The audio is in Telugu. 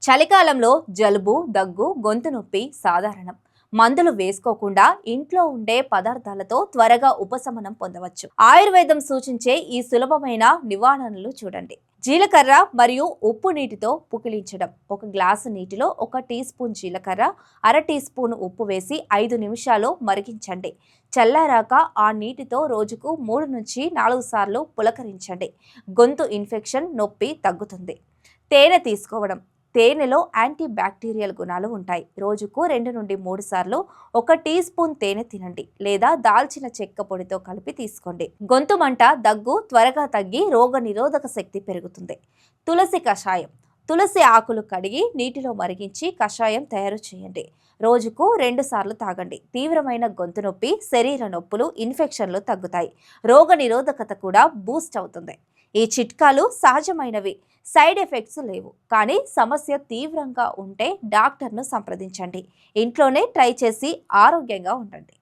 చలికాలంలో జలుబు, దగ్గు, గొంతు నొప్పి సాధారణం. మందులు వేసుకోకుండా ఇంట్లో ఉండే పదార్థాలతో త్వరగా ఉపశమనం పొందవచ్చు. ఆయుర్వేదం సూచించే ఈ సులభమైన నివారణలు చూడండి. జీలకర్ర మరియు ఉప్పు నీటితో పుకిలించడం. ఒక గ్లాసు నీటిలో 1 టీ స్పూన్ జీలకర్ర, అర టీ స్పూన్ ఉప్పు వేసి 5 నిమిషాలు మరిగించండి. చల్లారాక ఆ నీటితో రోజుకు 3 నుంచి 4 సార్లు పులకరించండి. గొంతు ఇన్ఫెక్షన్, నొప్పి తగ్గుతుంది. తేనె తీసుకోవడం. తేనెలో యాంటీ బ్యాక్టీరియల్ గుణాలు ఉంటాయి. రోజుకు 2 నుండి 3 సార్లు 1 టీ స్పూన్ తేనె తినండి, లేదా దాల్చిన చెక్క పొడితో కలిపి తీసుకోండి. గొంతు మంట, దగ్గు త్వరగా తగ్గి రోగ నిరోధక శక్తి పెరుగుతుంది. తులసి కషాయం. తులసి ఆకులు కడిగి నీటిలో మరిగించి కషాయం తయారు చేయండి. రోజుకు 2 సార్లు తాగండి. తీవ్రమైన గొంతు నొప్పి, శరీర నొప్పులు, ఇన్ఫెక్షన్లు తగ్గుతాయి. రోగ నిరోధకత కూడా బూస్ట్ అవుతుంది. ఈ చిట్కాలు సహజమైనవి, సైడ్ ఎఫెక్ట్స్ లేవు. కానీ సమస్య తీవ్రంగా ఉంటే డాక్టర్ను సంప్రదించండి. ఇంట్లోనే ట్రై చేసి ఆరోగ్యంగా ఉండండి.